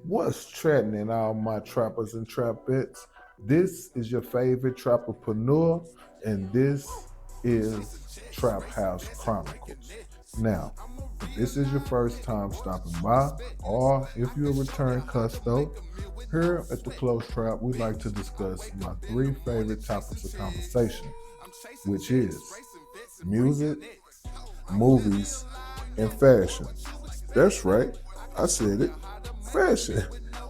What's trending, all my trappers and trapettes? This is your favorite trapperpreneur, and this is Trap House Chronicles. Now, if this is your first time stopping by, or if you're a return custo, here at the Close Trap, we like to discuss my three favorite topics of conversation, which is music, movies, and fashion. That's right, I said it, fashion.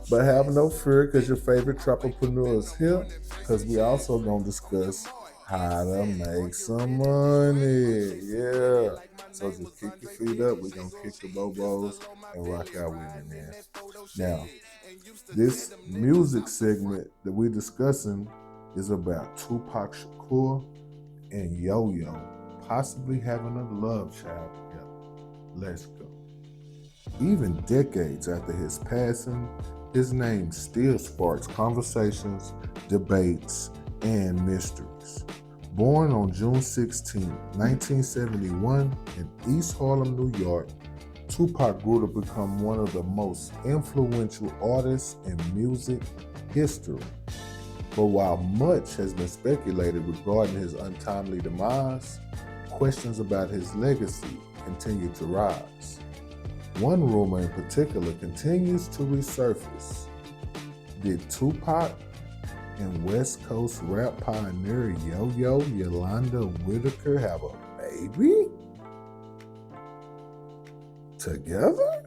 But have no fear because your favorite entrepreneur is here because we also going to discuss how to make some money. Yeah. So just kick your feet up. We're going to kick the bobos and rock out with it, man. Now, this music segment that we're discussing is about Tupac Shakur and Yo-Yo possibly having a love child together. Let's go. Even decades after his passing, his name still sparks conversations, debates, and mysteries. Born on June 16, 1971 in East Harlem, New York, Tupac grew to become one of the most influential artists in music history. But while much has been speculated regarding his untimely demise, questions about his legacy continue to rise. One rumor in particular continues to resurface. Did Tupac and West Coast rap pioneer Yo-Yo Yolanda Whitaker have a baby together?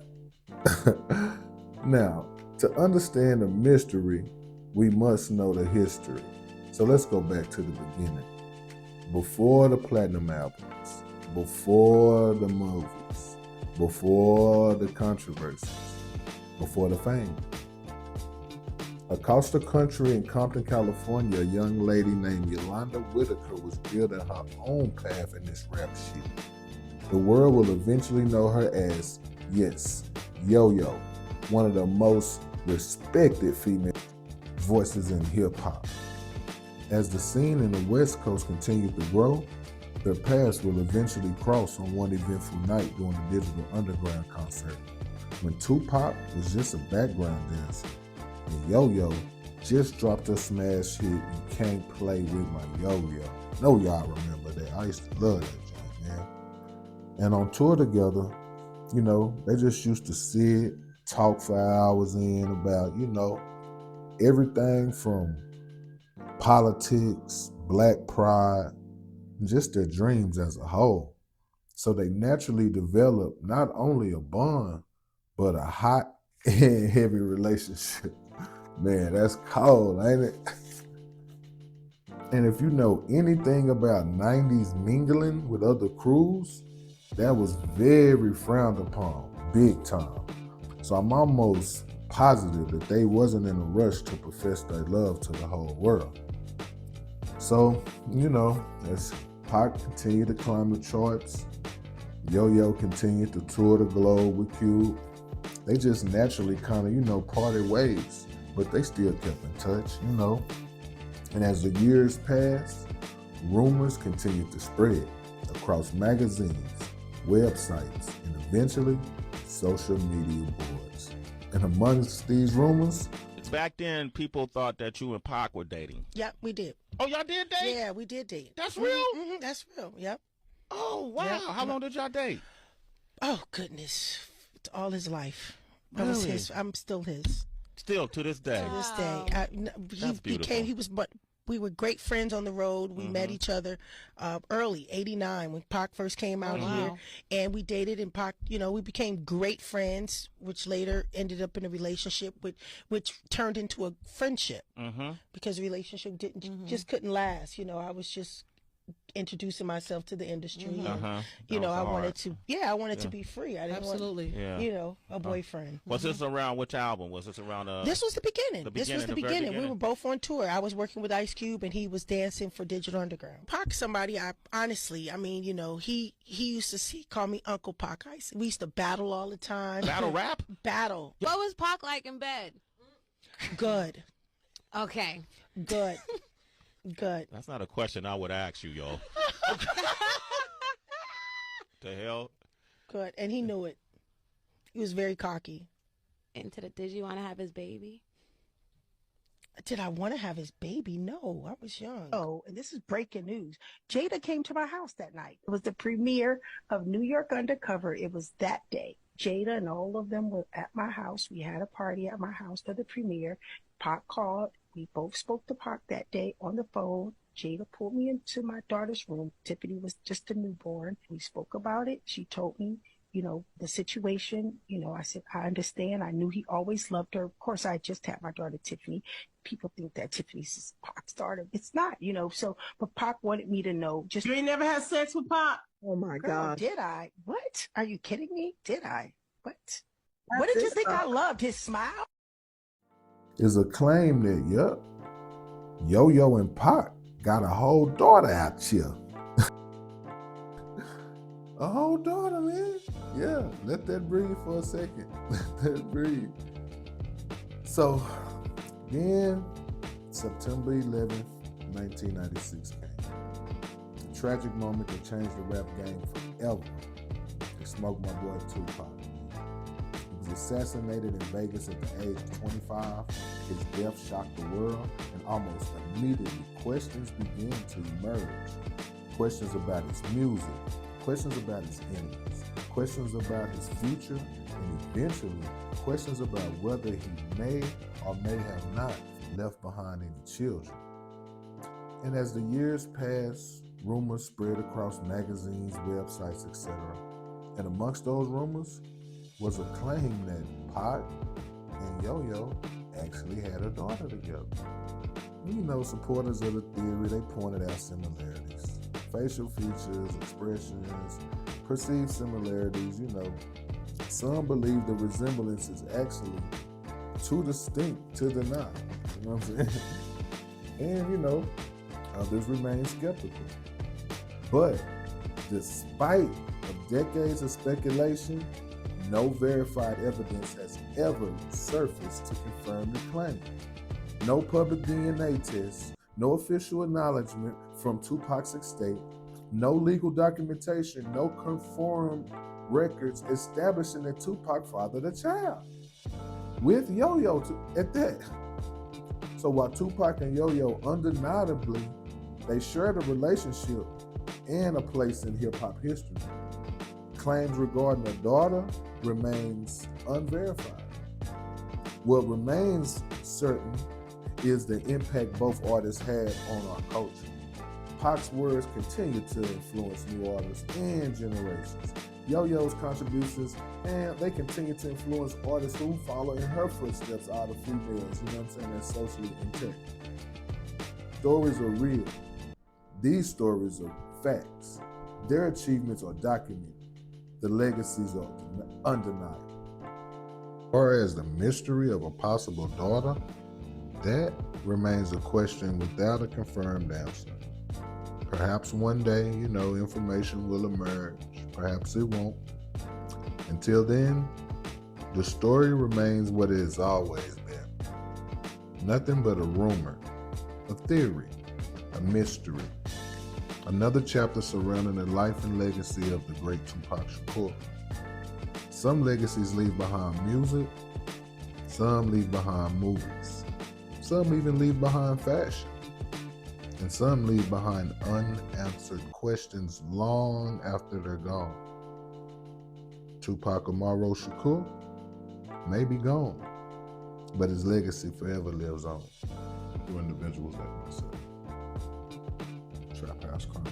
Now, to understand the mystery, we must know the history. So let's go back to the beginning. Before the platinum albums, before the movies, before the controversies, before the fame. Across the country in Compton, California, a young lady named Yolanda Whitaker was building her own path in this rap shit. The world will eventually know her as, yes, Yo-Yo, one of the most respected female voices in hip-hop. As the scene in the West Coast continued to grow, their paths will eventually cross on one eventful night during the Digital Underground concert, when Tupac was just a background dancer, and Yo-Yo just dropped a smash hit, You Can't Play With My Yo-Yo. Know y'all remember that. I used to love that joint, man. And on tour together, they just used to sit, talk for hours about, everything from politics, black pride, just their dreams as a whole. So they naturally develop not only a bond, but a hot and heavy relationship. Man, that's cold, ain't it? And if you know anything about 90s mingling with other crews, that was very frowned upon, big time. So I'm almost positive that they wasn't in a rush to profess their love to the whole world. So, as Pac continued to climb the charts, Yo-Yo continued to tour the globe with Cube. They just naturally kind of, parted ways, but they still kept in touch, And as the years passed, rumors continued to spread across magazines, websites, and eventually social media boards. And amongst these rumors, back then, people thought that you and Pac were dating. Yep, we did. Oh, y'all did date? Yeah, we did date. That's real? Mm-hmm, that's real, yep. Oh, wow. Yep. How long did y'all date? Oh, goodness. All his life. Really? I was his. I'm still his. Still to this day? To this day. We were great friends on the road. We met each other early, 89, when Pac first came out here. And we dated, and Pac, we became great friends, which later ended up in a relationship, which turned into a friendship. Because the relationship just couldn't last. I was just introducing myself to the industry. And, I wanted to be free. I didn't want, a boyfriend. Was this around which album? Was this around This was the beginning. This was the beginning. We were both on tour. I was working with Ice Cube and he was dancing for Digital Underground. Pac, somebody he used to call me Uncle Pac. We used to battle all the time. Battle rap? Battle. What was Pac like in bed? Good. Okay. Good. Good. That's not a question I would ask you, y'all. The hell? Good. And he knew it. He was very cocky. into the did you want to have his baby? Did I want to have his baby? No, I was young. Oh, and this is breaking news. Jada came to my house that night. It was the premiere of New York Undercover. It was that day. Jada and all of them were at my house. We had a party at my house for the premiere. Pac called. We both spoke to Pac that day on the phone. Jada pulled me into my daughter's room. Tiffany was just a newborn. We spoke about it. She told me, the situation. I said, I understand. I knew he always loved her. Of course, I just had my daughter, Tiffany. People think that Tiffany's Pac's daughter. It's not, so, but Pac wanted me to know. Just You ain't never had sex with Pac? Oh my God. Did I? What? Are you kidding me? Did I? What? What did you think I loved? His smile? Is a claim that, yup, Yo-Yo and Pac got a whole daughter out here. A whole daughter, man. Yeah, let that breathe for a second. Let that breathe. So, then, September 11th, 1996 came. A tragic moment that changed the rap game forever. They smoked my boy Tupac. He was assassinated in Vegas at the age of 25. His death shocked the world, and almost immediately questions began to emerge. Questions about his music, questions about his enemies, questions about his future, and eventually questions about whether he may or may have not left behind any children. And as the years passed, rumors spread across magazines, websites, etc. And amongst those rumors was a claim that Pac and Yo-Yo actually had a daughter together. Supporters of the theory, they pointed out similarities. Facial features, expressions, perceived similarities, Some believe the resemblance is actually too distinct to deny. You know what I'm saying? And, others remain skeptical. But despite of decades of speculation, no verified evidence has ever surfaced to confirm the claim. No public DNA tests, no official acknowledgement from Tupac's estate, no legal documentation, no confirmed records establishing that Tupac fathered a child. With Yo-Yo at that. So while Tupac and Yo-Yo undeniably, they shared a relationship and a place in hip-hop history, claims regarding a daughter remains unverified. What remains certain is the impact both artists had on our culture. Pac's words continue to influence new artists and generations. Yo-Yo's contributions, and they continue to influence artists who follow in her footsteps out of females, that's socially intact. Stories are real. These stories are facts. Their achievements are documented. The legacies are undeniable. As far as the mystery of a possible daughter, that remains a question without a confirmed answer. Perhaps one day, information will emerge. Perhaps it won't. Until then, the story remains what it has always been. Nothing but a rumor, a theory, a mystery. Another chapter surrounding the life and legacy of the great Tupac Shakur. Some legacies leave behind music, some leave behind movies, some even leave behind fashion, and some leave behind unanswered questions long after they're gone. Tupac Amaru Shakur may be gone, but his legacy forever lives on through individuals like myself. Trap House Crime.